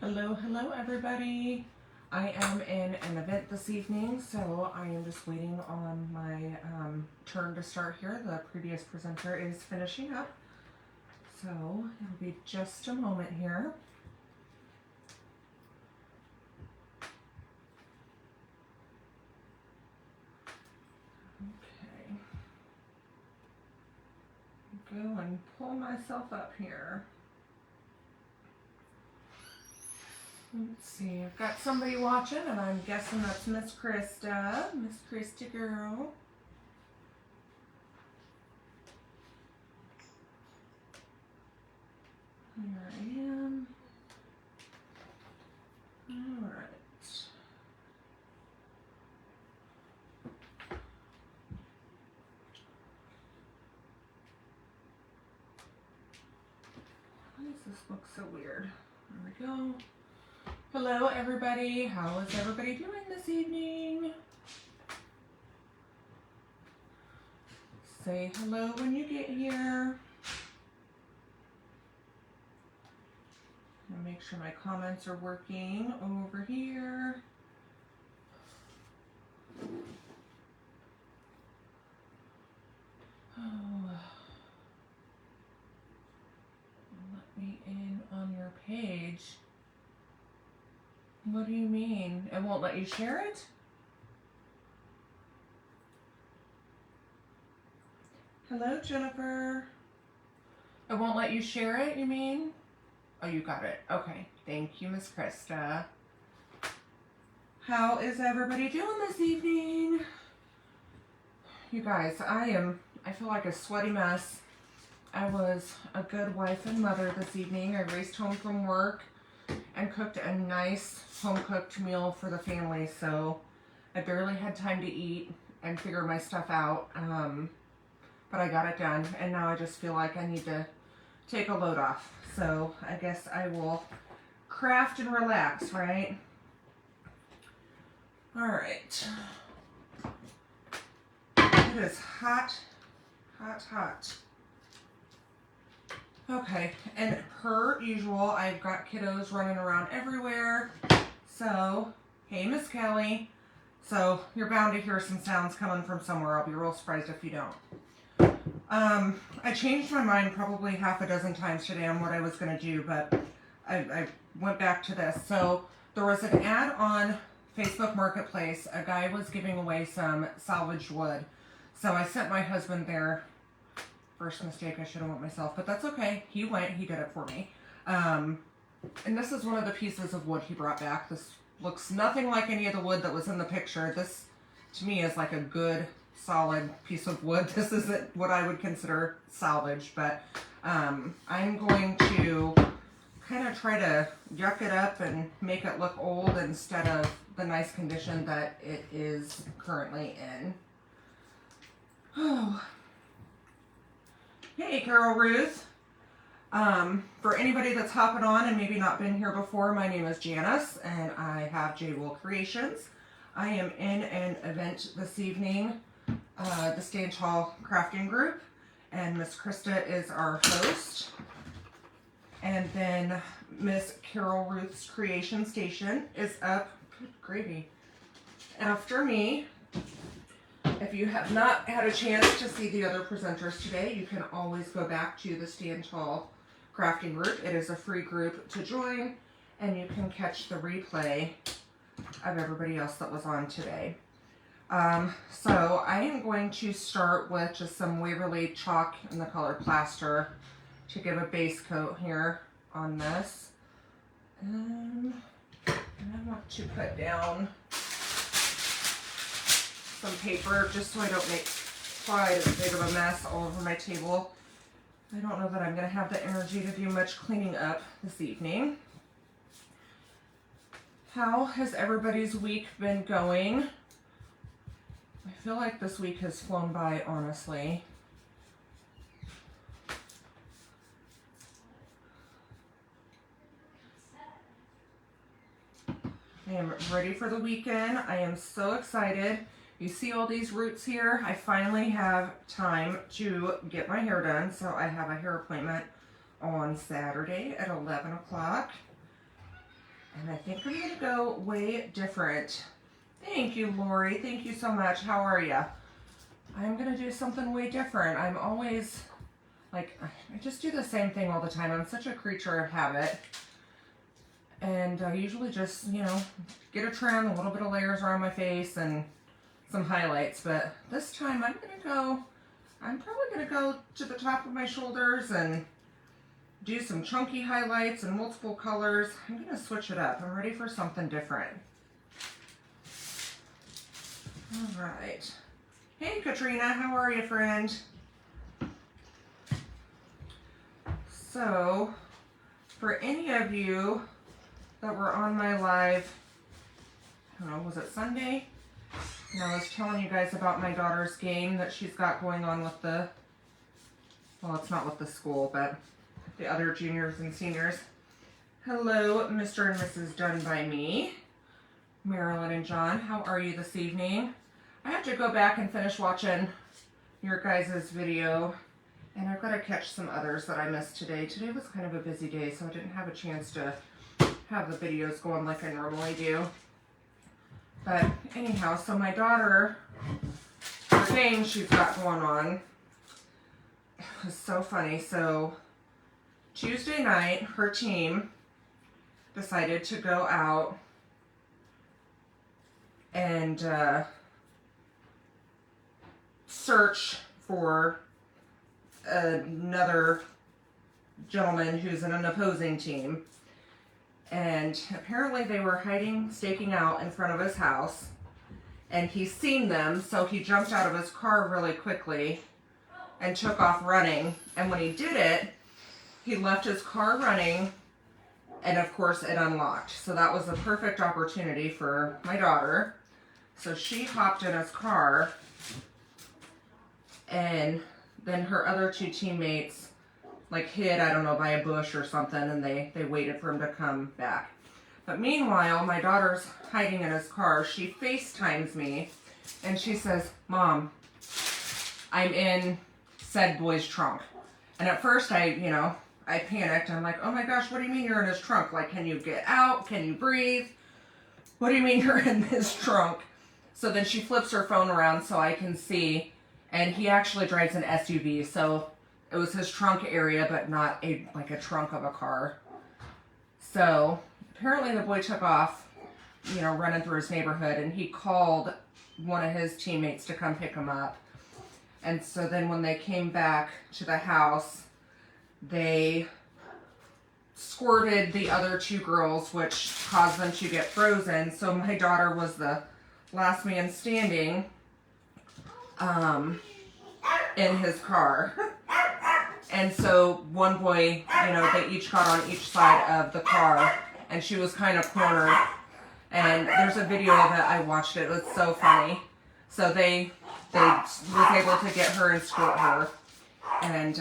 Hello everybody. I am in an event this evening, so I am just waiting on my turn to start here. The previous presenter is finishing up, so it'll be just a moment here. Okay. Go and pull myself up here. Let's see, I've got somebody watching, and I'm guessing that's Miss Krista. Miss Krista girl. Here I am. Alright. Why does this look so weird? There we go. Hello everybody, how is everybody doing this evening? Say hello when you get here. And make sure my comments are working over here. Oh. Let me in on your page. What do you mean? It won't let you share it? Hello, Jennifer. It won't let you share it, you mean? Oh, you got it. Okay. Thank you, Miss Krista. How is everybody doing this evening? You guys, I feel like a sweaty mess. I was a good wife and mother this evening. I raced home from work and cooked a nice home-cooked meal for the family, so I barely had time to eat and figure my stuff out, but I got it done, and now I just feel like I need to take a load off, so I guess I will craft and relax, right? Alright. It is hot, hot, hot. Okay, and per usual, I've got kiddos running around everywhere. So, hey Miss Kelly. So, you're bound to hear some sounds coming from somewhere. I'll be real surprised if you don't. I changed my mind probably half a dozen times today on what I was going to do, but I went back to this. So, there was an ad on Facebook Marketplace. A guy was giving away some salvaged wood. So, I sent my husband there. First mistake, I should have went myself, but that's okay. He went, he did it for me. And this is one of the pieces of wood he brought back. This looks nothing like any of the wood that was in the picture. This, to me, is like a good, solid piece of wood. This isn't what I would consider salvage, but I'm going to kind of try to yuck it up and make it look old instead of the nice condition that it is currently in. Oh. Hey, Carol Ruth. For anybody that's hopping on and maybe not been here before, my name is Janice, and I have J Wool Creations. I am in an event this evening, the Stand Tall Crafting Group, and Miss Krista is our host. And then Miss Carol Ruth's Creation Station is up, good gravy, after me. If you have not had a chance to see the other presenters today, you can always go back to the Stand Tall Crafting Group. It is a free group to join, and you can catch the replay of everybody else that was on today. So I am going to start with just some Waverly chalk in the color plaster to give a base coat here on this. And I want to put down some paper just so I don't make quite as big of a mess all over my table. I don't know that I'm going to have the energy to do much cleaning up this evening. How has everybody's week been going? I feel like this week has flown by, honestly. I am ready for the weekend. I am so excited. You see all these roots here? I finally have time to get my hair done, so I have a hair appointment on Saturday at 11 o'clock. And I think I'm gonna go way different. Thank you, Lori. Thank you so much. How are you? I'm gonna do something way different. I'm always, like, I just do the same thing all the time. I'm such a creature of habit. And I usually just, you know, get a trim, a little bit of layers around my face, and some highlights. But this time I'm probably gonna go to the top of my shoulders and do some chunky highlights and multiple colors. I'm gonna switch it up. I'm ready for something different. All right. Hey, Katrina, how are you, friend? So, for any of you that were on my live, I don't know, was it Sunday? And I was telling you guys about my daughter's game that she's got going on with the, well, it's not with the school, but the other juniors and seniors. Hello, Mr. and Mrs. Done By Me. Marilyn and John, how are you this evening? I have to go back and finish watching your guys' video, and I've got to catch some others that I missed today. Today was kind of a busy day, so I didn't have a chance to have the videos going like I normally do. But anyhow, so my daughter, her game she's got going on, it was so funny. So Tuesday night, her team decided to go out and search for another gentleman who's in an opposing team. And apparently they were hiding, staking out in front of his house. And he seen them, so he jumped out of his car really quickly and took off running. And when he did it, he left his car running, and of course it unlocked. So that was a perfect opportunity for my daughter. So she hopped in his car, and then her other two teammates like hid, I don't know, by a bush or something, and they waited for him to come back. But meanwhile, my daughter's hiding in his car. She FaceTimes me, and she says, "Mom, I'm in said boy's trunk." And at first I panicked. I'm like, "Oh my gosh, what do you mean you're in his trunk? Like, can you get out? Can you breathe? What do you mean you're in his trunk?" So then she flips her phone around so I can see, and he actually drives an SUV, so it was his trunk area, but not a trunk of a car. So apparently the boy took off, running through his neighborhood, and he called one of his teammates to come pick him up. And so then when they came back to the house, they squirted the other two girls, which caused them to get frozen. So my daughter was the last man standing in his car. And so one boy, they each got on each side of the car, and she was kind of cornered. And there's a video of it. I watched it. It was so funny. So they was able to get her and squirt her. And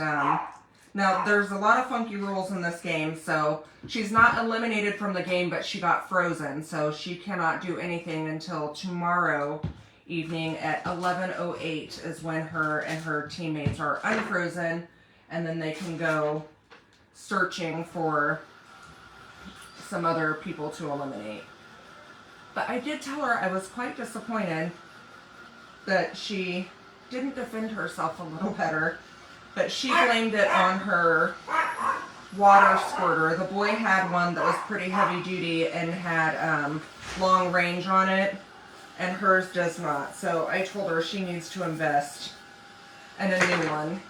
now there's a lot of funky rules in this game. So she's not eliminated from the game, but she got frozen. So she cannot do anything until tomorrow evening at 11:08 is when her and her teammates are unfrozen. And then they can go searching for some other people to eliminate. But I did tell her I was quite disappointed that she didn't defend herself a little better. But she blamed it on her water squirter. The boy had one that was pretty heavy duty and had long range on it, and hers does not. So I told her she needs to invest in a new one,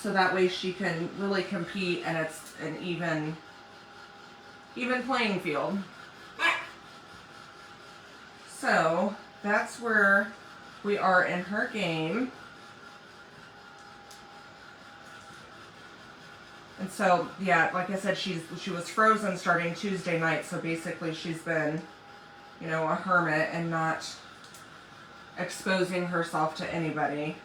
so that way she can really compete and it's an even playing field. So that's where we are in her game. And so, yeah, like I said, she was frozen starting Tuesday night, so basically she's been, a hermit and not exposing herself to anybody.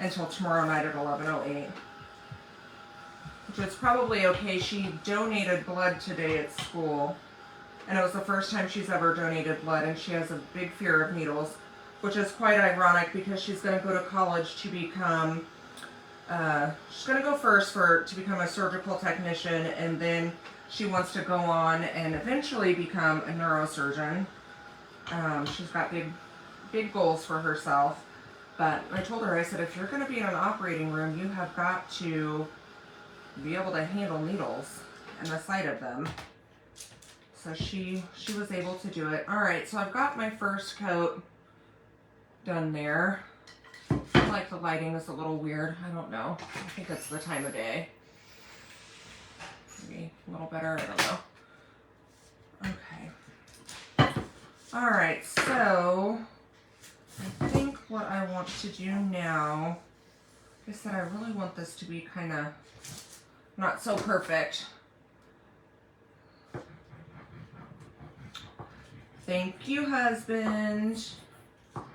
Until tomorrow night at 11:08. Which is probably okay. She donated blood today at school. And it was the first time she's ever donated blood, and she has a big fear of needles, which is quite ironic because she's going to go to college to become she's going to go first to become a surgical technician, and then she wants to go on and eventually become a neurosurgeon. She's got big goals for herself. But I told her, I said, if you're going to be in an operating room, you have got to be able to handle needles and the sight of them. So she was able to do it. All right, so I've got my first coat done there. I feel like the lighting is a little weird. I don't know. I think it's the time of day. Maybe a little better. I don't know. Okay. All right, so I think what I want to do now, like I said, I really want this to be kind of not so perfect. Thank you, husband.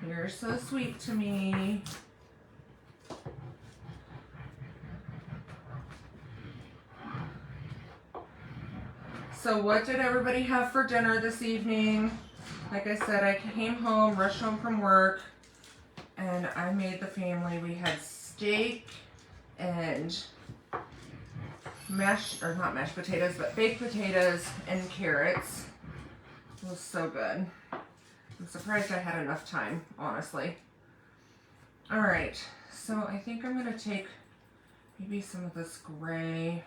You're so sweet to me. So what did everybody have for dinner this evening? Like I said, I came home, rushed home from work, and I made the family. We had steak and not mashed potatoes, but baked potatoes and carrots. It was so good. I'm surprised I had enough time, honestly. All right, so I think I'm gonna take maybe some of this gray.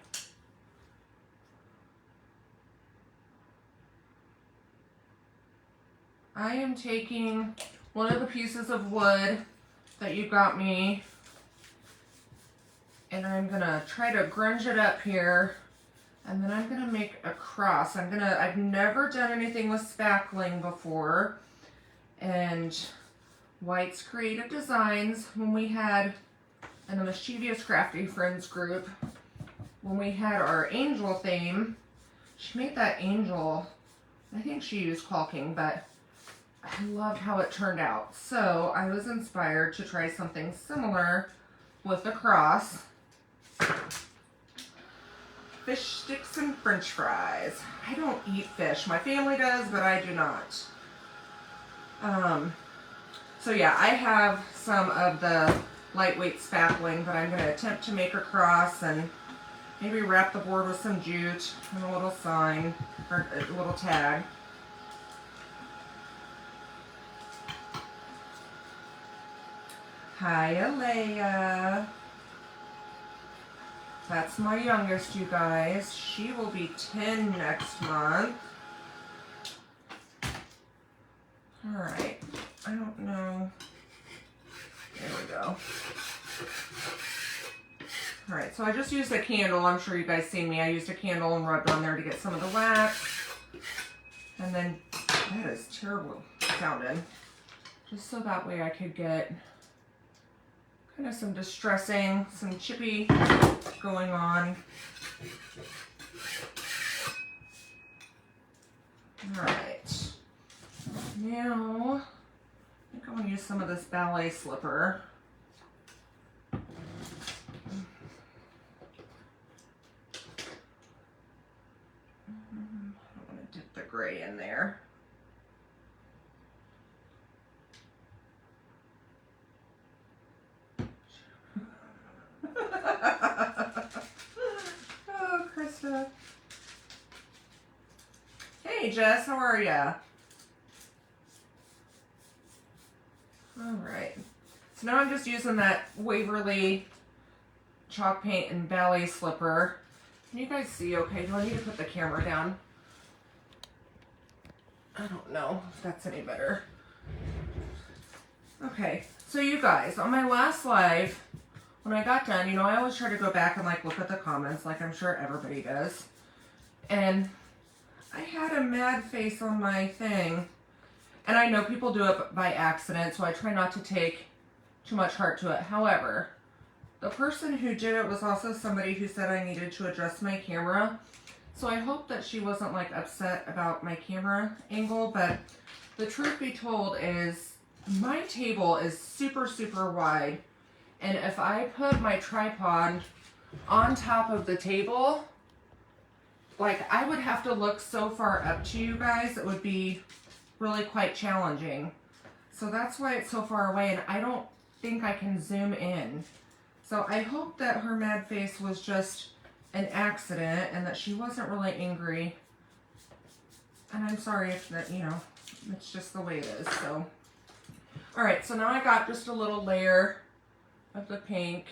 I am taking one of the pieces of wood that you got me, and I'm gonna try to grunge it up here, and then I'm gonna make a cross. I've never done anything with spackling before, and White's Creative Designs, when we had, in the Mischievous Crafty Friends group, when we had our angel theme, she made that angel, I think she used caulking, but I loved how it turned out. So I was inspired to try something similar with the cross. Fish sticks and French fries. I don't eat fish. My family does, but I do not. So yeah, I have some of the lightweight spackling, but I'm going to attempt to make a cross and maybe wrap the board with some jute and a little sign, or a little tag. Hi, Alea. That's my youngest, you guys. She will be 10 next month. Alright. I don't know. There we go. Alright, so I just used a candle. I'm sure you guys seen me. I used a candle and rubbed on there to get some of the wax. And then, that is terrible sounding. Just so that way I could get kind of some distressing, some chippy going on. Alright. Now, I think I want to use some of this ballet slipper. I don't want to dip the gray in there. Oh, Krista. Hey, Jess, how are ya? Alright. So now I'm just using that Waverly chalk paint and ballet slipper. Can you guys see okay? Do I need to put the camera down? I don't know if that's any better. Okay, so you guys, on my last live, when I got done, you know, I always try to go back and like look at the comments, like I'm sure everybody does. And I had a mad face on my thing. And I know people do it by accident, so I try not to take too much heart to it. However, the person who did it was also somebody who said I needed to adjust my camera. So I hope that she wasn't like upset about my camera angle, but the truth be told is my table is super, super wide. And if I put my tripod on top of the table, like I would have to look so far up to you guys, it would be really quite challenging. So that's why it's so far away, and I don't think I can zoom in. So I hope that her mad face was just an accident and that she wasn't really angry. And I'm sorry if that, you know, it's just the way it is. So, all right, so now I got just a little layer of the pink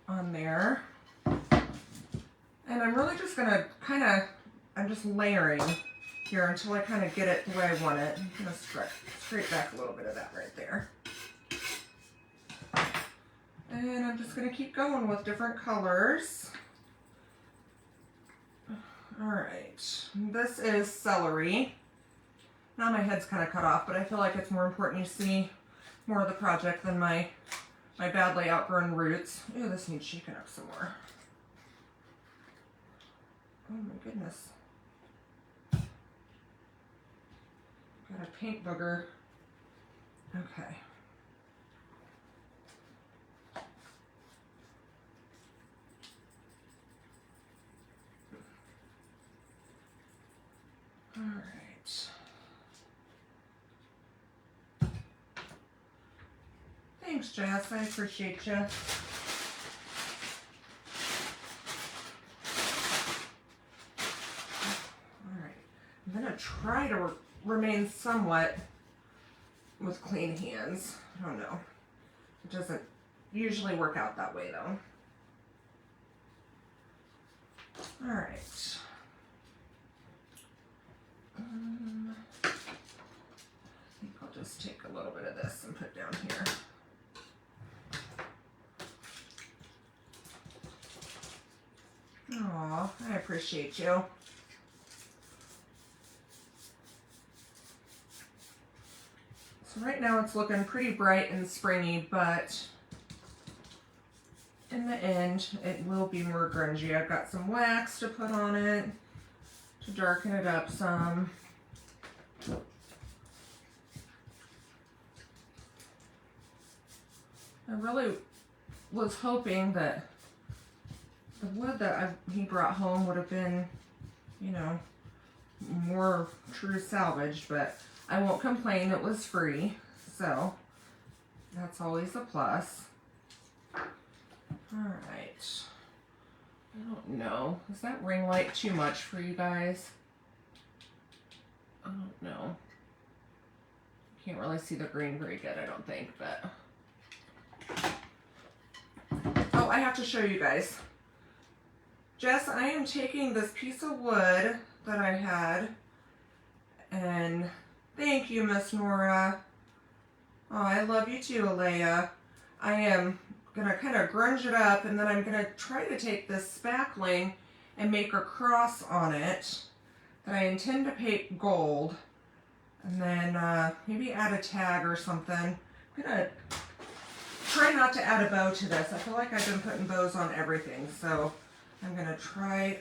on there. And I'm really just gonna I'm just layering here until I kind of get it the way I want it. I'm gonna scrape back a little bit of that right there. And I'm just gonna keep going with different colors. All right, this is celery. Now my head's kind of cut off, but I feel like it's more important you see more of the project than my badly outgrown roots. Ooh, this needs shaking up some more. Oh my goodness. Got a paint booger. Okay. All right. Thanks, Jess. I appreciate you. All right. I'm going to try to remain somewhat with clean hands. I don't know. It doesn't usually work out that way, though. All right. I think I'll just take a little bit of this and put down here. Aw, I appreciate you. So right now it's looking pretty bright and springy, but in the end it will be more grungy. I've got some wax to put on it to darken it up some. I really was hoping that the wood that he brought home would have been, you know, more true salvage, but I won't complain. It was free, so that's always a plus. All right. I don't know. Is that ring light too much for you guys? I don't know. Can't really see the green very good, I don't think, but... Oh, I have to show you guys. Jess, I am taking this piece of wood that I had, and thank you, Miss Nora. Oh, I love you too, Alea. I am gonna kind of grunge it up, and then I'm gonna try to take this spackling and make a cross on it that I intend to paint gold, and then maybe add a tag or something. I'm gonna try not to add a bow to this. I feel like I've been putting bows on everything, so I'm gonna try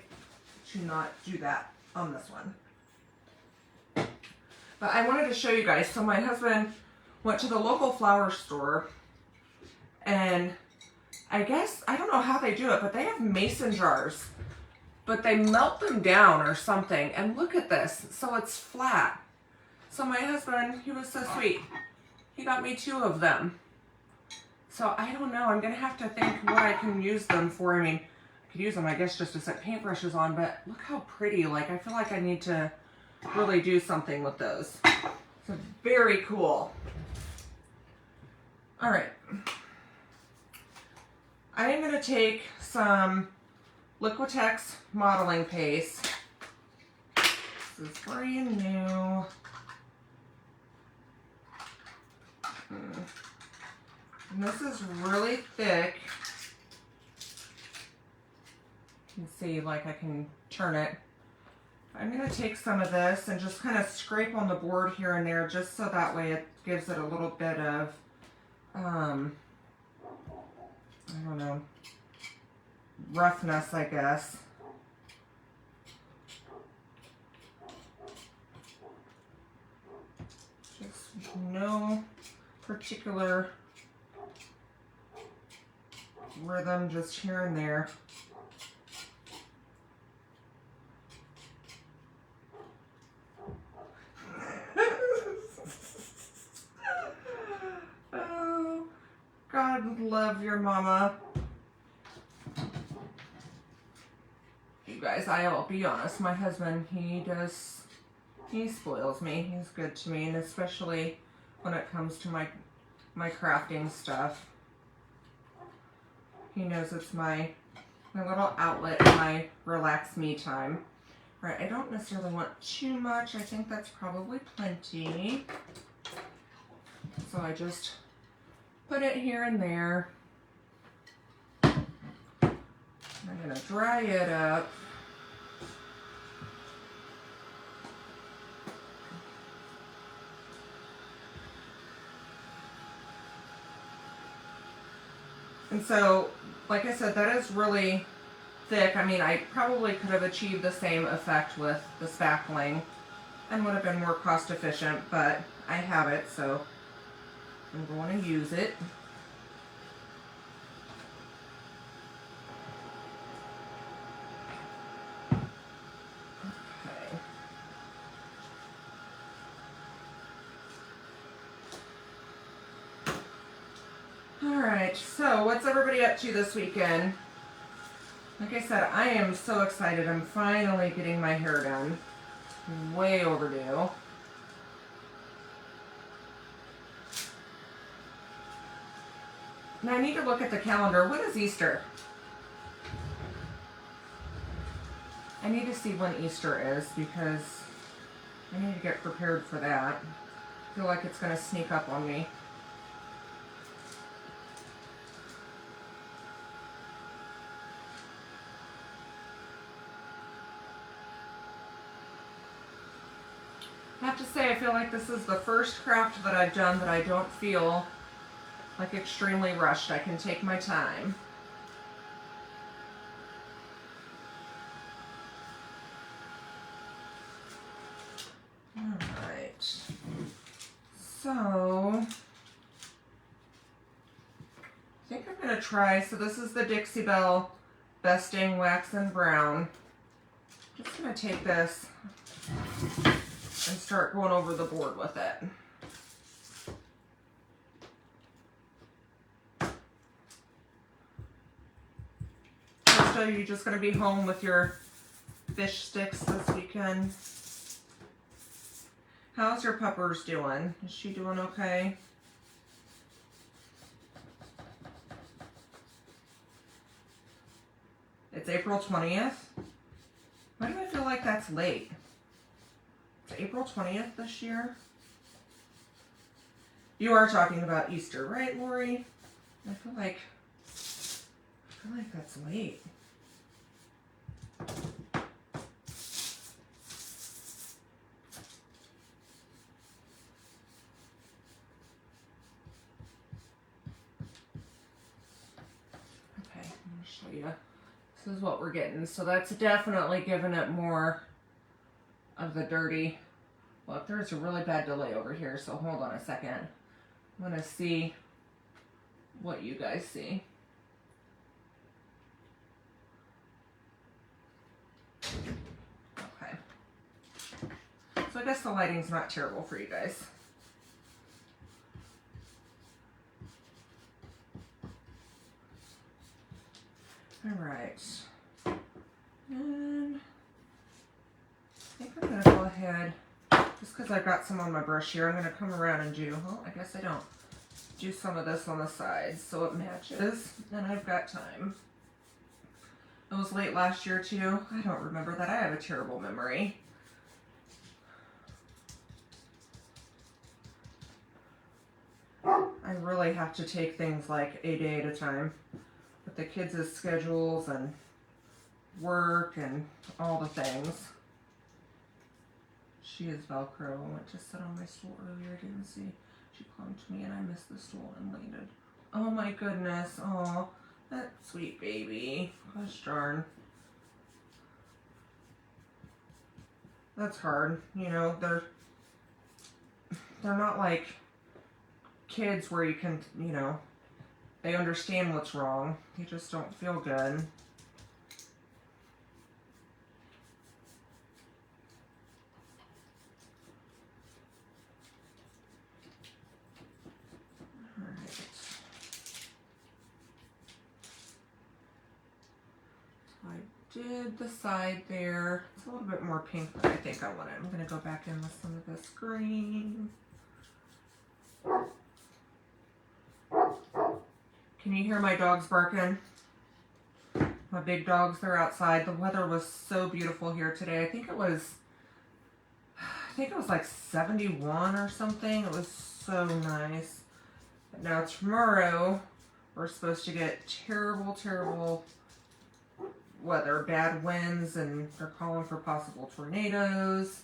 to not do that on this one. But I wanted to show you guys. So my husband went to the local flower store, and I guess, I don't know how they do it, but they have mason jars, but they melt them down or something. And look at this. So it's flat. So my husband, he was so sweet. He got me 2 of them. So I don't know. I'm going to have to think what I can use them for. I mean, I could use them, I guess, just to set paintbrushes on, but look how pretty. Like, I feel like I need to really do something with those. So very cool. All right. I am going to take some Liquitex modeling paste. This is brand new. And this is really thick. You can see, like, I can turn it. I'm going to take some of this and just kind of scrape on the board here and there, just so that way it gives it a little bit of, I don't know, roughness, I guess. Just no particular rhythm, just here and there. love your mama. You guys, I'll be honest, my husband, he spoils me. He's good to me, and especially when it comes to my crafting stuff. He knows it's my little outlet, my relax me time. Right, I don't necessarily want too much. I think that's probably plenty. So I just put it here and there. I'm gonna dry it up. And so, like I said, that is really thick. I mean, I probably could have achieved the same effect with the spackling and would have been more cost efficient, but I have it, so I'm going to use it. Okay. All right, so what's everybody up to this weekend? Like I said, I am so excited. I'm finally getting my hair done. Way overdue. Now I need to look at the calendar. When is Easter? I need to see when Easter is because I need to get prepared for that. I feel like it's going to sneak up on me. I have to say, I feel like this is the first craft that I've done that I don't feel like extremely rushed. I can take my time. Alright. So, I think I'm going to try, so this is the Dixie Belle Besting Wax and Brown. Just going to take this and start going over the board with it. So are you just going to be home with your fish sticks this weekend? How's your puppers doing? Is she doing okay? It's April 20th. Why do I feel like that's late? It's April 20th this year. You are talking about Easter, right, Lori? I feel like that's late. Okay, I'm gonna show you. This is what we're getting. So that's definitely giving it more of the dirty. Look, there's a really bad delay over here, so hold on a second. I'm gonna see what you guys see. Okay. So I guess the lighting's not terrible for you guys. Alright. And I think I'm gonna go ahead, just because I've got some on my brush here, I'm gonna come around and do, well, I guess I don't. Do some of this on the sides so it matches, and I've got time. It was late last year too. I don't remember that. I have a terrible memory. I really have to take things like a day at a time with the kids' schedules and work and all the things. She is Velcro. I went to sit on my stool earlier. I didn't see. She clung to me and I missed the stool and landed. Oh my goodness. Oh, that sweet baby. Gosh darn. That's hard. You know, they're not like kids where you can, you know, they understand what's wrong. They just don't feel good. did the side there. It's a little bit more pink than I think I wanted. I'm going to go back in with some of this green. Can you hear my dogs barking? My big dogs, they're outside. The weather was so beautiful here today. I think it was like 71 or something. It was so nice. But now tomorrow, we're supposed to get terrible, terrible weather, bad winds, and they're calling for possible tornadoes.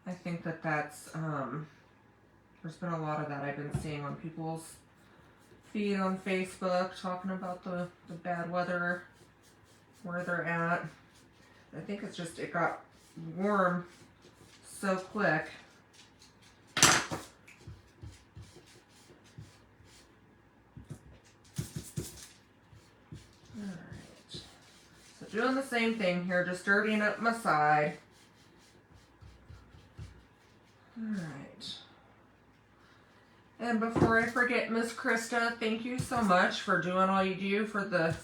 I think that's, there's been a lot of that I've been seeing on people's feed on Facebook, talking about the bad weather, where they're at. I think it's just, it got warm so quick. Alright, so doing the same thing here, just dirtying up my side. Alright. And before I forget, Miss Krista, thank you so much for doing all you do for the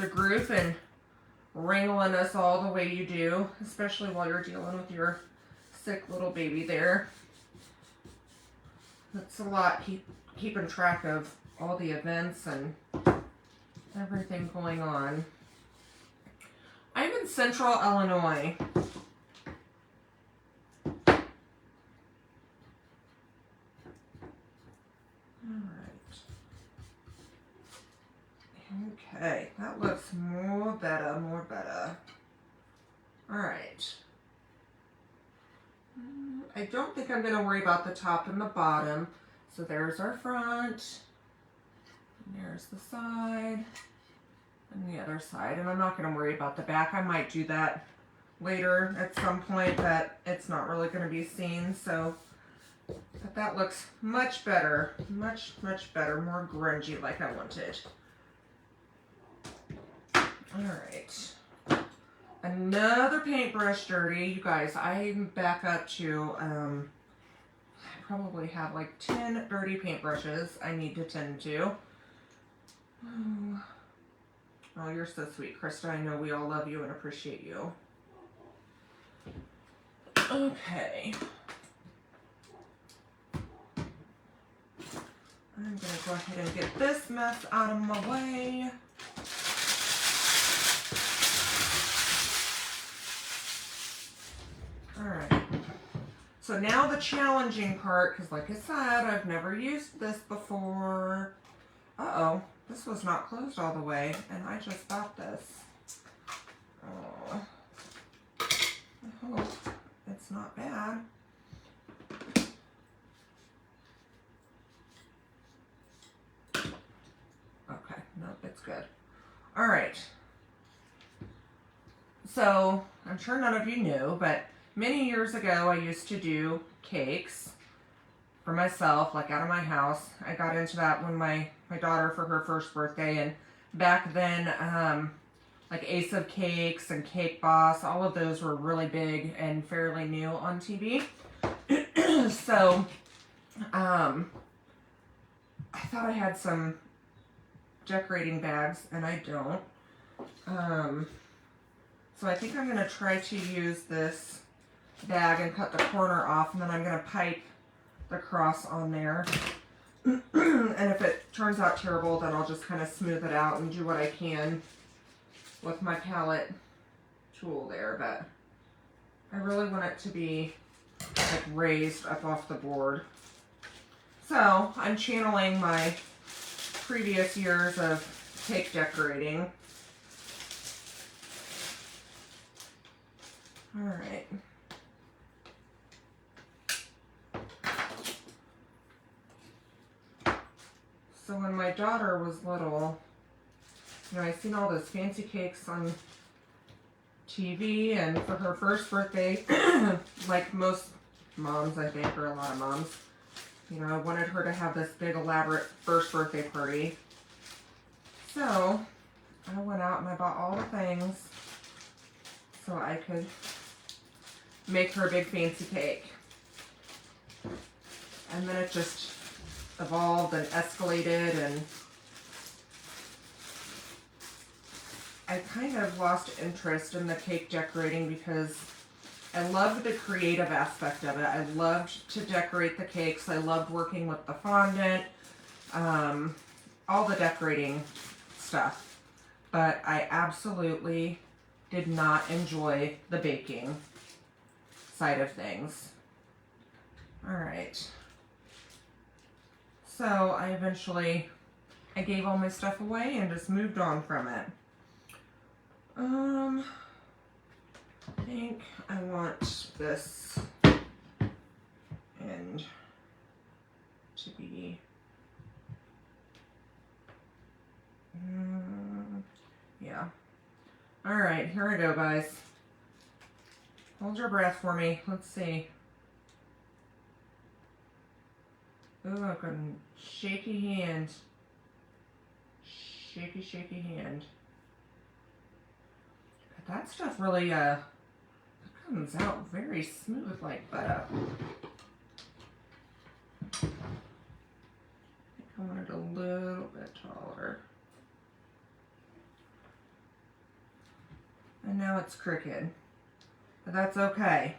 group and wrangling us all the way you do, especially while you're dealing with your sick little baby there. It's a lot, keeping track of all the events and everything going on. I'm in Central Illinois. Okay, that looks more better, more better. Alright. I don't think I'm going to worry about the top and the bottom. So there's our front. And there's the side. And the other side. And I'm not going to worry about the back. I might do that later at some point, but it's not really going to be seen. So, but that looks much better. Much, much better. More grungy like I wanted. Alright, another paintbrush dirty. You guys, I'm back up to, I probably have like 10 dirty paintbrushes I need to tend to. Oh, you're so sweet, Krista. I know we all love you and appreciate you. Okay. I'm going to go ahead and get this mess out of my way. Alright, so now the challenging part, because like I said, I've never used this before. Uh-oh, this was not closed all the way, and I just bought this. Oh, I hope it's not bad. Okay, nope, it's good. Alright, so I'm sure none of you knew, but many years ago, I used to do cakes for myself, like out of my house. I got into that when my daughter for her first birthday, and back then, like Ace of Cakes and Cake Boss, all of those were really big and fairly new on TV. So, I thought I had some decorating bags, and I don't. So I think I'm going to try to use this bag and cut the corner off, and then I'm going to pipe the cross on there. And if it turns out terrible, then I'll just kind of smooth it out and do what I can with my palette tool there. But I really want it to be like raised up off the board. So I'm channeling my previous years of cake decorating. All right. So when my daughter was little, you know, I seen all those fancy cakes on TV, and for her first birthday, like most moms, I think, or a lot of moms, you know, I wanted her to have this big elaborate first birthday party. So I went out and I bought all the things so I could make her a big fancy cake. And then it just evolved and escalated, and I kind of lost interest in the cake decorating because I loved the creative aspect of it. I loved to decorate the cakes. I loved working with the fondant, all the decorating stuff. But I absolutely did not enjoy the baking side of things. All right. So I gave all my stuff away and just moved on from it. I think I want this end to be, yeah. All right, here I go, guys. Hold your breath for me. Let's see. Ooh, I've got a shaky hand. Shaky, shaky hand. But that stuff really, comes out very smooth like butter. I think I want it a little bit taller. And now it's crooked. But that's okay.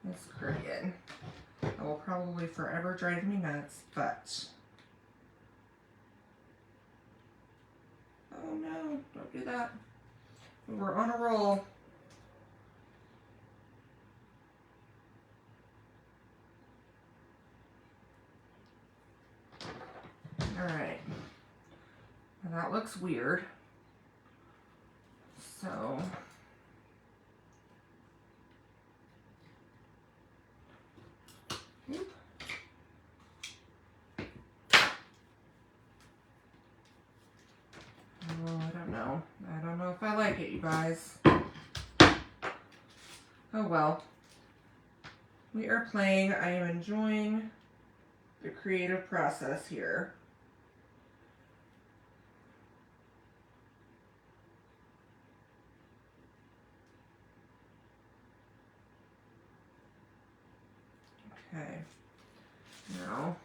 It's crooked. It will probably forever drive me nuts, but... Oh no, don't do that. We're on a roll. Alright. Now that looks weird. So... I don't know if I like it, you guys. Oh well. We are playing. I am enjoying the creative process here. Okay. Now,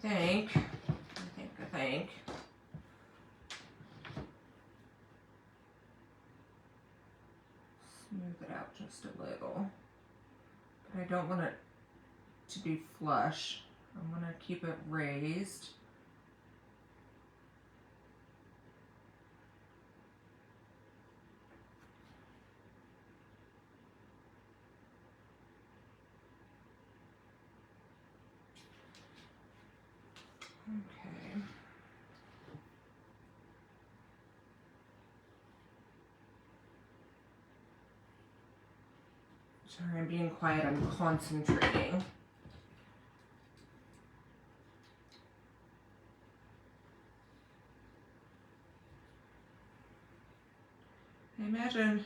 I think. Smooth it out just a little. But I don't want it to be flush. I want to keep it raised. Okay. Sorry, I'm being quiet. I'm concentrating. I imagine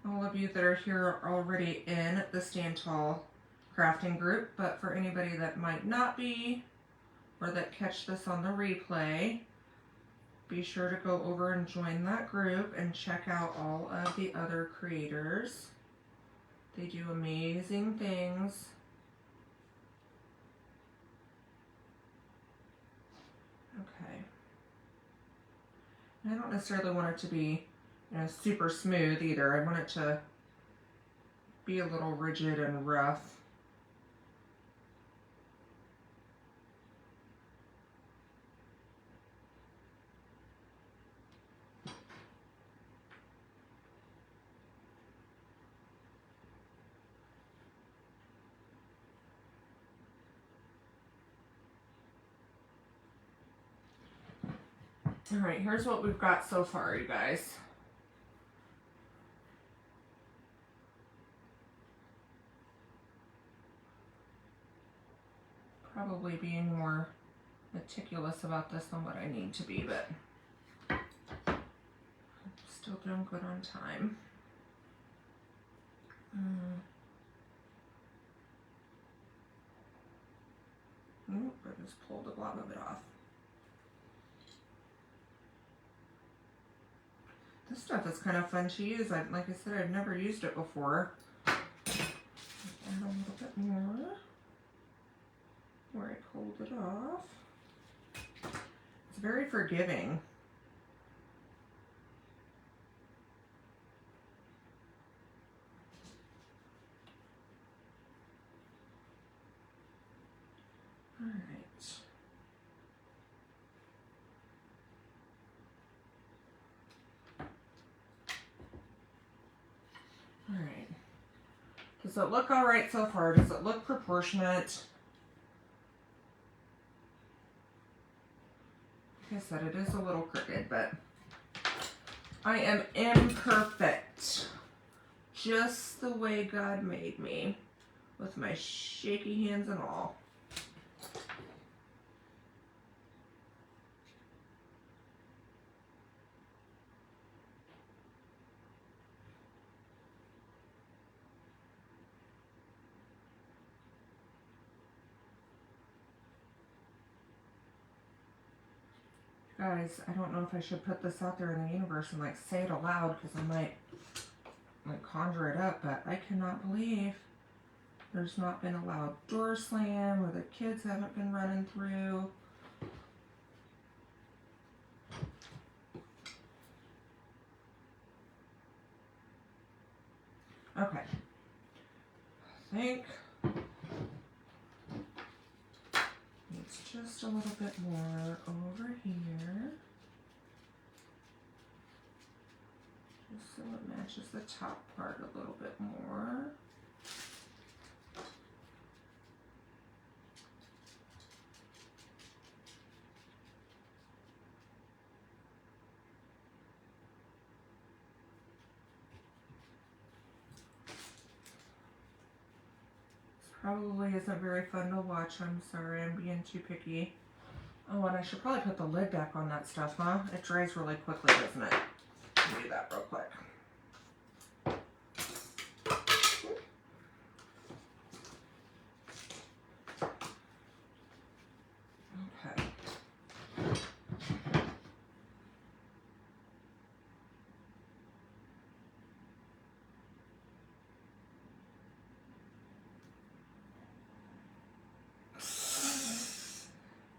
all of you that are here are already in the Stand Tall crafting group, but for anybody that might not be, or that catch this on the replay, be sure to go over and join that group and check out all of the other creators. They do amazing things. Okay. And I don't necessarily want it to be, super smooth either. I want it to be a little rigid and rough. All right, here's what we've got so far, you guys. Probably being more meticulous about this than what I need to be, but I'm still doing good on time. Oop, I just pulled a blob of it off. This stuff is kind of fun to use. Like I said, I've never used it before. Add a little bit more where I pulled it off. It's very forgiving. Alright. Alright. Does it look alright so far? Does it look proportionate? Like I said, it is a little crooked, but I am imperfect. Just the way God made me, with my shaky hands and all. Guys, I don't know if I should put this out there in the universe and like say it aloud because I might like conjure it up, but I cannot believe there's not been a loud door slam or the kids haven't been running through. Okay. I think it's just a little bit more over here. Just so it matches the top part a little bit more. Probably isn't very fun to watch. I'm sorry, I'm being too picky. Oh, and I should probably put the lid back on that stuff, huh? It dries really quickly, doesn't it? Let me do that real quick. Okay.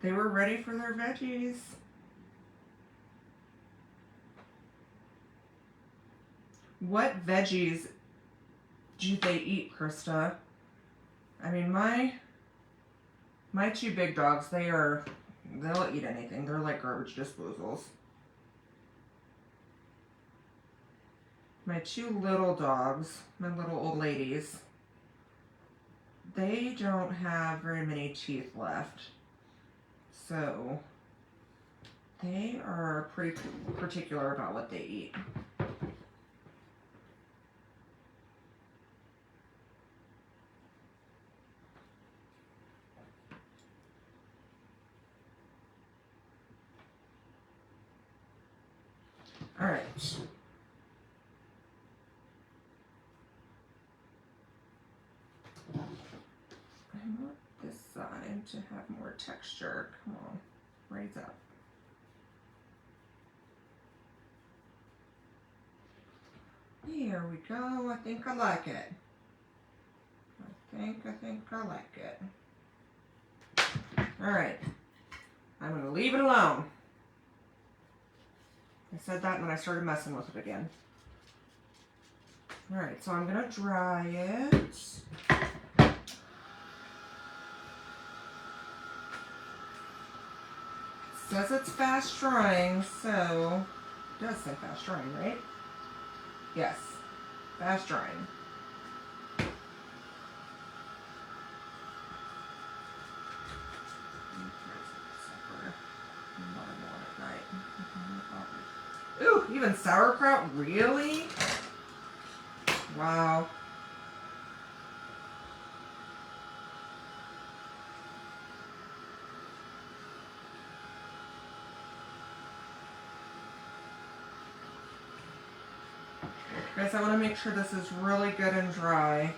They were ready for their veggies. What veggies do they eat, Krista? I mean, my two big dogs, they'll eat anything. They're like garbage disposals. My two little dogs, my little old ladies, they don't have very many teeth left. So they are pretty particular about what they eat. All right. I want this side to have more texture. Come on, raise up. Here we go. I think I like it. I think I like it. All right. I'm going to leave it alone. I said that and then I started messing with it again. All right, so I'm going to dry it. It says it's fast drying, so it does say fast drying, right? Yes, fast drying. Ooh, even sauerkraut? Really? Wow. Guys, I want to make sure this is really good and dry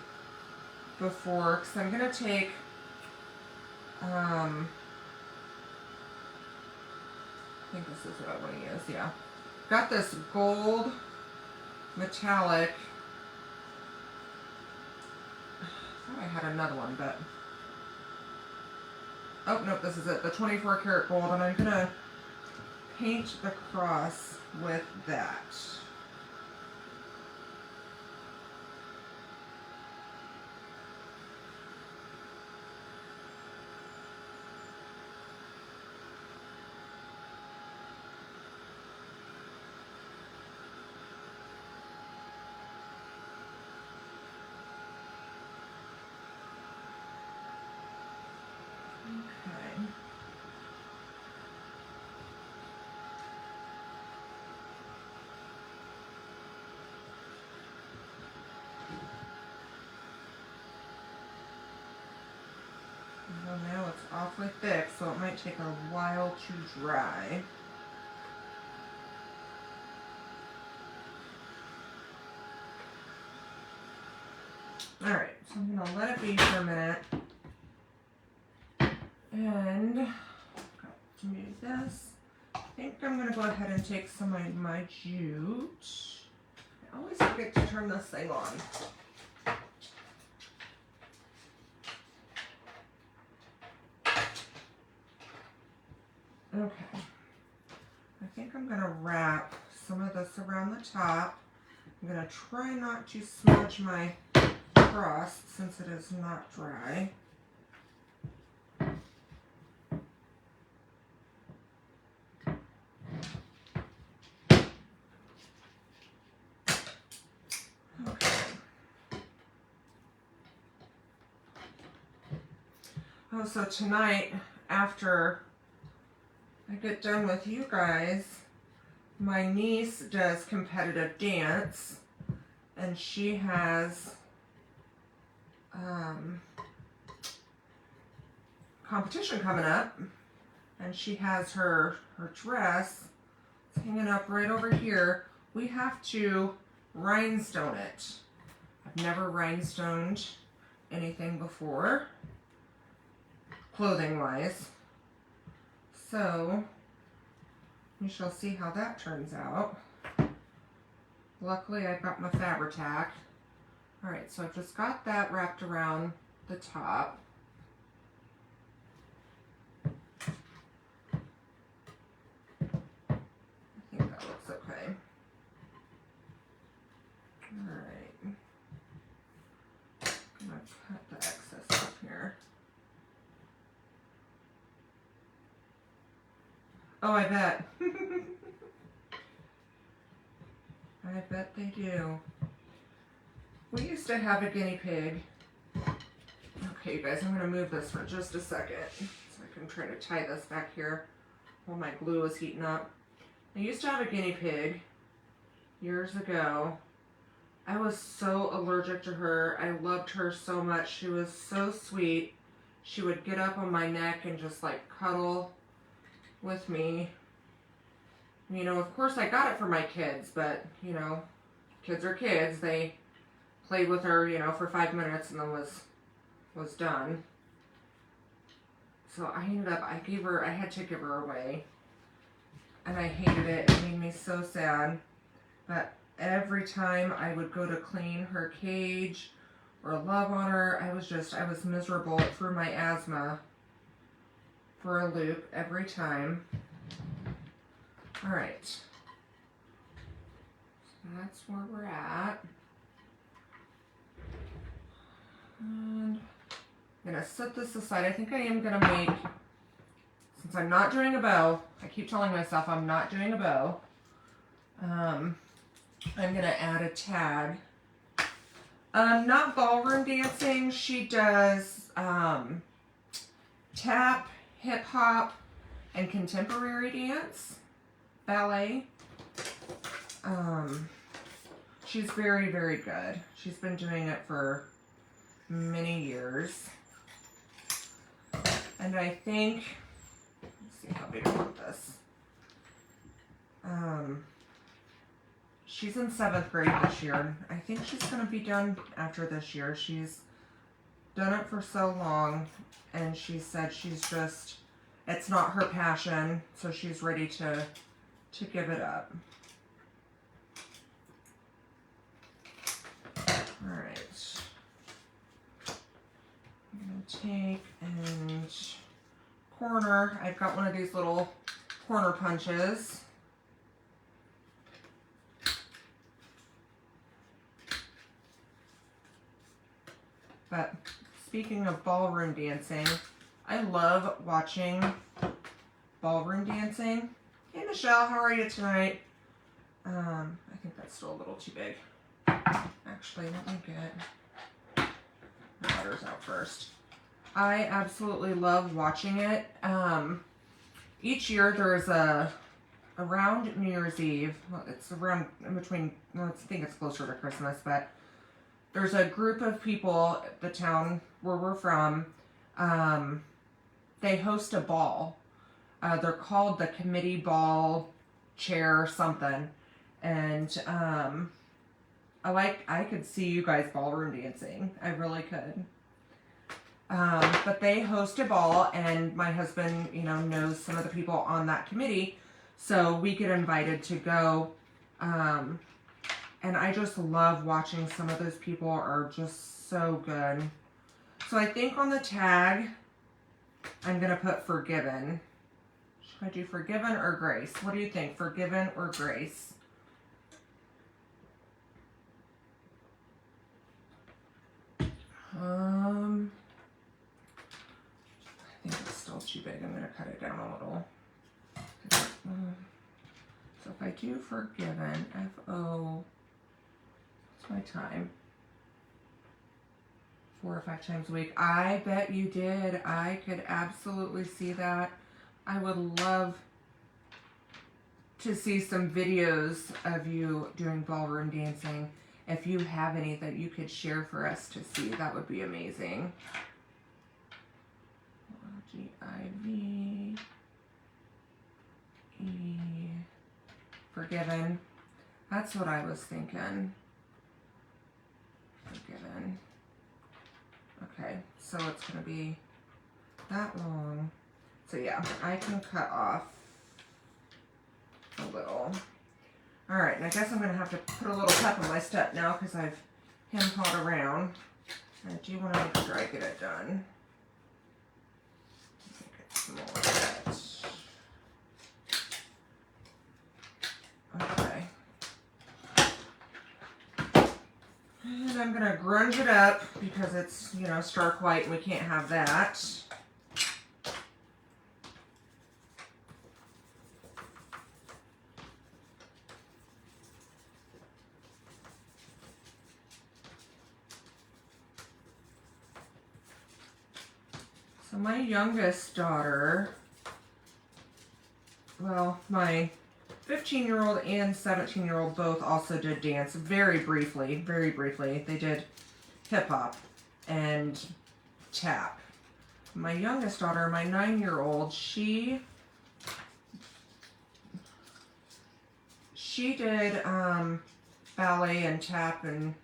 before, because I'm going to take, I think this is what I want to use, yeah. Got this gold metallic, I thought I had another one, but, oh, nope, this is it, the 24 karat gold, and I'm going to paint the cross with that. Oh, now it's awfully thick, so it might take a while to dry. Alright, so I'm going to let it be for a minute. And to move this, I think I'm going to go ahead and take some of my jute. I always forget to turn this thing on. Okay, I think I'm going to wrap some of this around the top. I'm going to try not to smudge my crust since it is not dry. Okay. Oh, so tonight, after I get done with you guys, my niece does competitive dance, and she has competition coming up, and she has her dress hanging up right over here. We have to rhinestone it. I've never rhinestoned anything before, clothing wise, so we shall see how that turns out. Luckily I've got my Fabri-Tac. Alright, so I've just got that wrapped around the top. I think that looks okay. Alright. I'm going to cut the excess off here. Oh, I bet. I bet they do. We used to have a guinea pig. Okay, you guys, I'm going to move this for just a second so I can try to tie this back here while my glue is heating up. I used to have a guinea pig years ago. I was so allergic to her. I loved her so much. She was so sweet. She would get up on my neck and just like cuddle with me. You know, of course I got it for my kids, but you know, kids are kids. They played with her, you know, for 5 minutes and then was done. So I ended up, I had to give her away. And I hated it. It made me so sad. But every time I would go to clean her cage or love on her, I was miserable. It threw my asthma for a loop every time. Alright. So that's where we're at. And I'm going to set this aside. I think I am going to make, since I'm not doing a bow, I keep telling myself I'm not doing a bow. I'm going to add a tag. Not ballroom dancing. She does tap, hip hop, and contemporary dance, ballet. She's very, very good. She's been doing it for many years. And I think, let's see how big I want this. She's in 7th grade this year. I think she's going to be done after this year. She's done it for so long, and she said it's not her passion, so she's ready to give it up. Alright. I'm going to take and corner. I've got one of these little corner punches. But speaking of ballroom dancing, I love watching ballroom dancing. Hey Michelle, how are you tonight? I think that's still a little too big. Actually, let me get the butters out first. I absolutely love watching it. Each year there's around New Year's Eve, well, it's around in between, well, I think it's closer to Christmas, but there's a group of people at the town where we're from. they host a ball. They're called the committee ball chair something. And I could see you guys ballroom dancing. I really could. But they host a ball, and my husband, you know, knows some of the people on that committee, so we get invited to go. And I just love watching some of those people are just so good. So I think on the tag, I'm going to put forgiven. Should I do forgiven or grace? What do you think? Forgiven or grace? I think it's still too big. I'm going to cut it down a little. So if I do forgiven, F-O, what's my time? 4 or 5 times a week. I bet you did. I could absolutely see that. I would love to see some videos of you doing ballroom dancing. If you have any that you could share for us to see, that would be amazing. G-I-V-E. Forgiven. That's what I was thinking. Forgiven. Okay, so it's going to be that long. So yeah, I can cut off a little. All right, and I guess I'm going to have to put a little pep in my step now because I've hem-hawed around. I do want to make sure I get it done. Make it smaller. Okay. And I'm going to grunge it up because it's, you know, stark white and we can't have that. So my youngest daughter, well, my 15-year-old and 17-year-old both also did dance very briefly. They did hip-hop and tap. My youngest daughter, my 9-year-old, she did ballet and tap and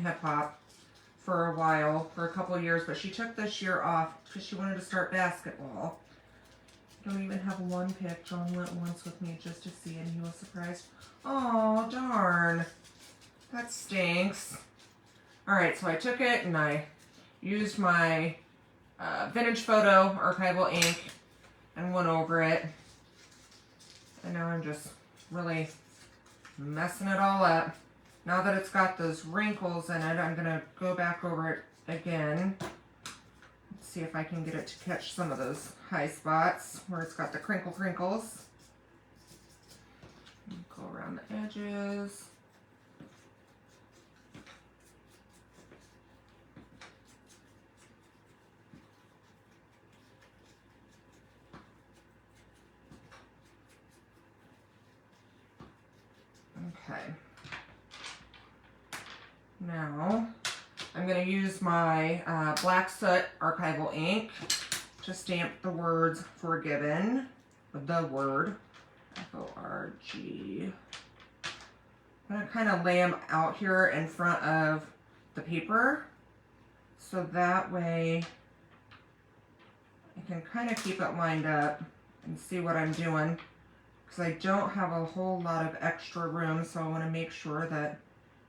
hip-hop for a while, for a couple of years, but she took this year off because she wanted to start basketball. Don't even have one pick. John went once with me just to see, and he was surprised. Oh, darn. That stinks. Alright, so I took it and I used my vintage photo archival ink and went over it. And now I'm just really messing it all up. Now that it's got those wrinkles in it, I'm going to go back over it again. Let's see if I can get it to catch some of those high spots where it's got the crinkles. Go around the edges. Okay. Now, I'm going to use my Black Soot archival ink to stamp the words forgiven, the word, F-O-R-G. I'm going to kind of lay them out here in front of the paper, so that way I can kind of keep it lined up and see what I'm doing, because I don't have a whole lot of extra room, so I want to make sure that,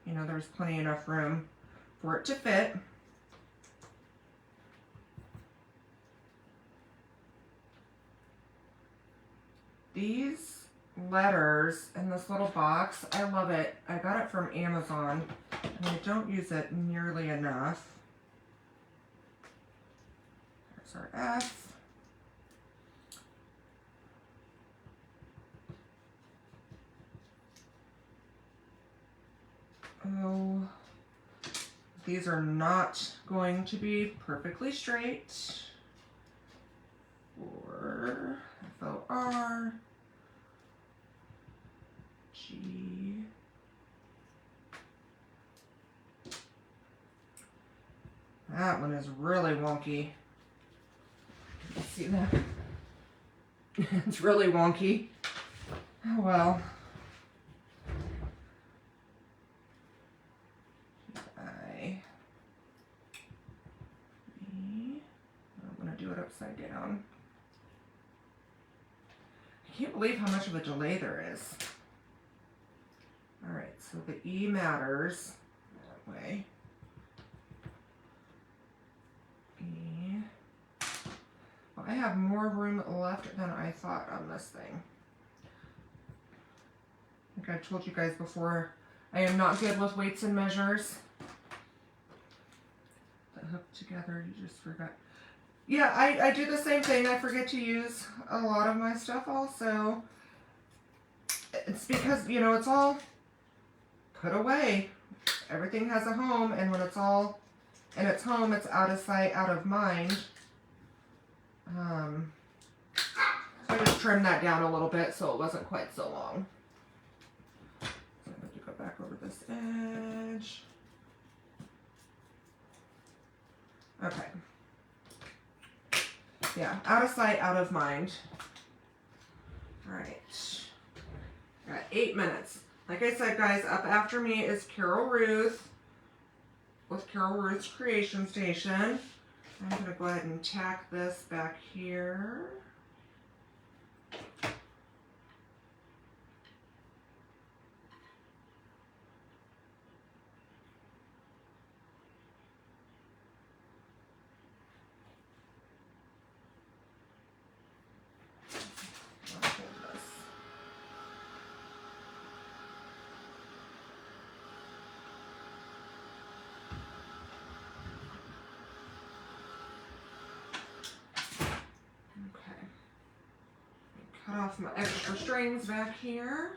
you know, there's plenty enough room for it to fit. These letters in this little box, I love it. I got it from Amazon, and I don't use it nearly enough. There's our F. Oh, these are not going to be perfectly straight. Or F-O-R. G. That one is really wonky. See that? It's really wonky. Oh well. I'm going to do it upside down. I can't believe how much of a delay there is. Alright, so the E matters that way. E. Well, I have more room left than I thought on this thing. Like I've told you guys before, I am not good with weights and measures. The hook together, you just forgot. Yeah, I do the same thing. I forget to use a lot of my stuff also. It's because, you know, it's all put away. Everything has a home, and when it's all in its home, it's out of sight, out of mind. So I just trimmed that down a little bit so it wasn't quite so long. So I'm going to go back over this edge. Okay. Yeah, out of sight, out of mind. Alright. Got 8 minutes. Like I said, guys, up after me is Carol Ruth with Carol Ruth's Creation Station. I'm going to go ahead and tack this back here. Cut off my extra strings back here.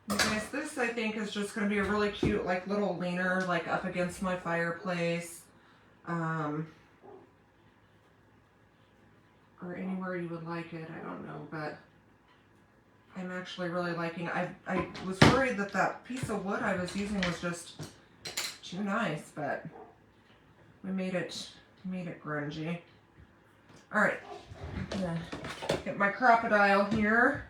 You guys, this I think is just going to be a really cute, like, little leaner, like, up against my fireplace. Or anywhere you would like it, I don't know, but I'm actually really liking it. I was worried that that piece of wood I was using was just too nice, but we made it grungy. All right, I'm gonna get my crocodile here,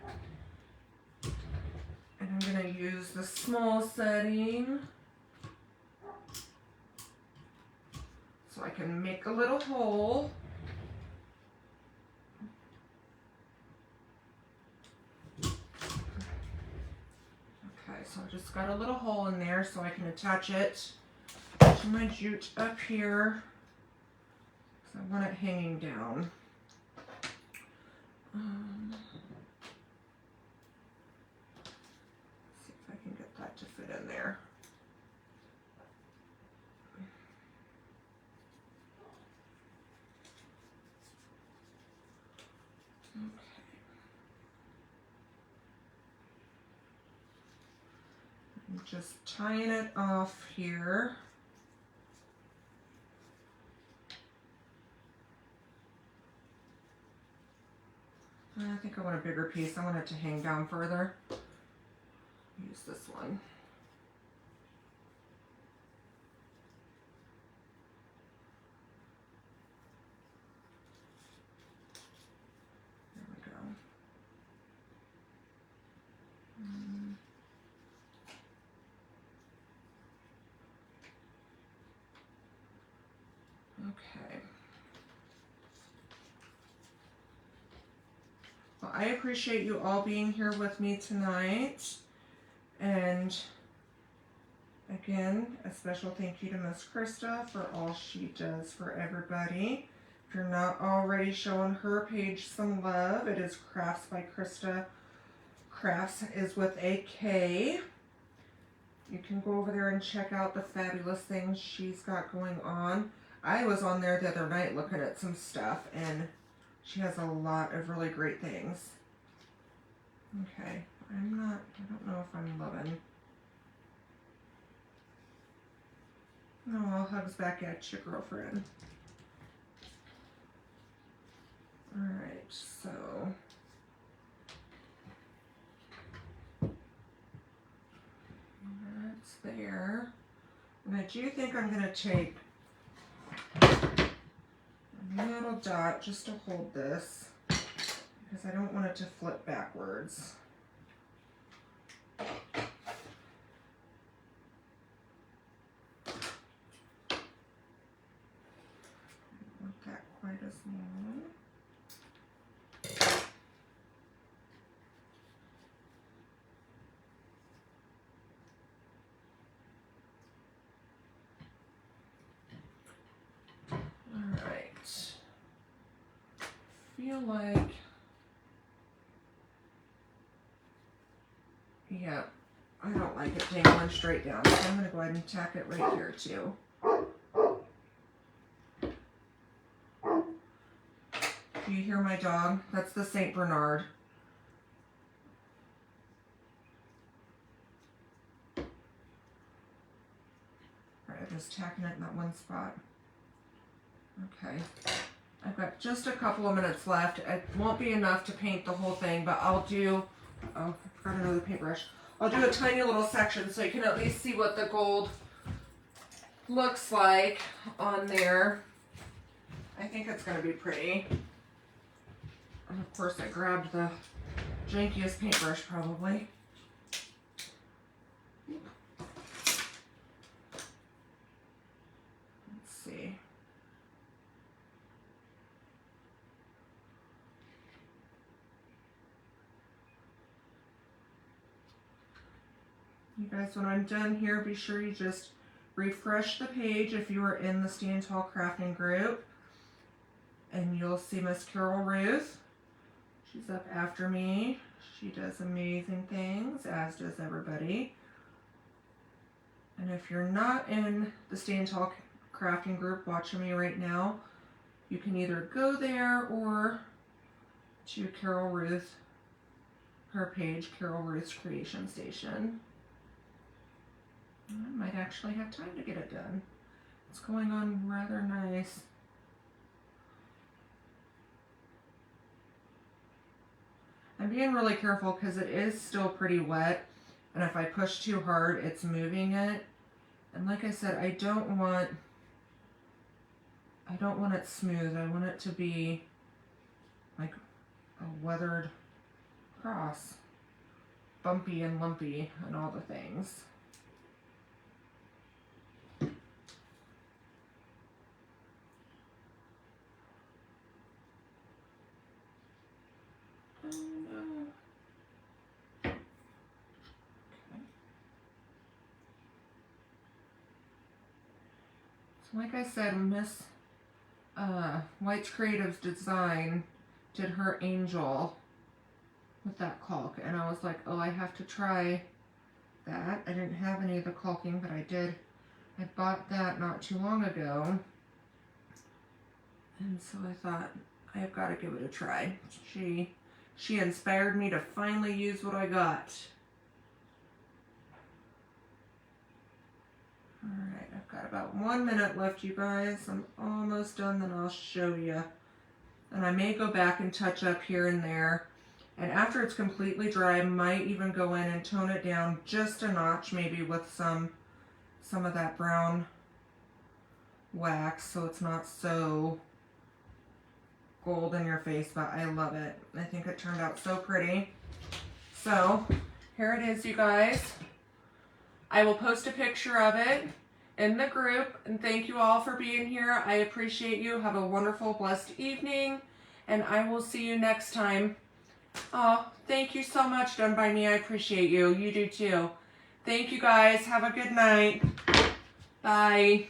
and I'm gonna use the small setting so I can make a little hole. Okay, so I just got a little hole in there so I can attach it to my jute up here. So I want it hanging down. See if I can get that to fit in there. Okay. I'm just tying it off here. I think I want a bigger piece. I want it to hang down further. Use this one. There we go. Okay. Well, I appreciate you all being here with me tonight. And again, a special thank you to Miss Krista for all she does for everybody. If you're not already showing her page some love, it is Crafts by Krista. Crafts is with a K. You can go over there and check out the fabulous things she's got going on. I was on there the other night looking at some stuff, and she has a lot of really great things. Okay, I don't know if I'm loving. No, all hugs back at your girlfriend. Alright, so there. And I do think I'm going to take a little dot just to hold this, because I don't want it to flip backwards. Not that quite as long. Feel like, yeah, I don't like it dangling straight down, so I'm going to go ahead and tack it right here too. Do you hear my dog? That's the St. Bernard. All right, I'm just tacking it in that one spot. Okay. I've got just a couple of minutes left. It won't be enough to paint the whole thing, but I'll do, oh, I forgot another paintbrush. I'll do a tiny little section so you can at least see what the gold looks like on there. I think it's going to be pretty. And of course I grabbed the jankiest paintbrush probably. Let's see. You guys, when I'm done here, be sure you just refresh the page if you are in the Stand Tall Crafting group. And you'll see Miss Carol Ruth. She's up after me. She does amazing things, as does everybody. And if you're not in the Stand Tall Crafting group watching me right now, you can either go there or to Carol Ruth, her page, Carol Ruth's Creation Station. I might actually have time to get it done. It's going on rather nice. I'm being really careful because it is still pretty wet, and if I push too hard, it's moving it. And like I said, I don't want it smooth. I want it to be like a weathered cross, bumpy and lumpy and all the things. Like I said, Miss White's Creative Design did her angel with that caulk, and I was like, oh, I have to try that. I didn't have any of the caulking, but I did. I bought that not too long ago, and so I thought, I have got to give it a try. She inspired me to finally use what I got. Alright, I've got about 1 minute left, you guys. I'm almost done, then I'll show you. And I may go back and touch up here and there. And after it's completely dry, I might even go in and tone it down just a notch, maybe with some of that brown wax, so it's not so gold in your face, but I love it. I think it turned out so pretty. So, here it is, you guys. I will post a picture of it in the group, and thank you all for being here. I appreciate you. Have a wonderful, blessed evening, and I will see you next time. Oh, thank you so much, Done By Me. I appreciate you. You do too. Thank you, guys. Have a good night. Bye.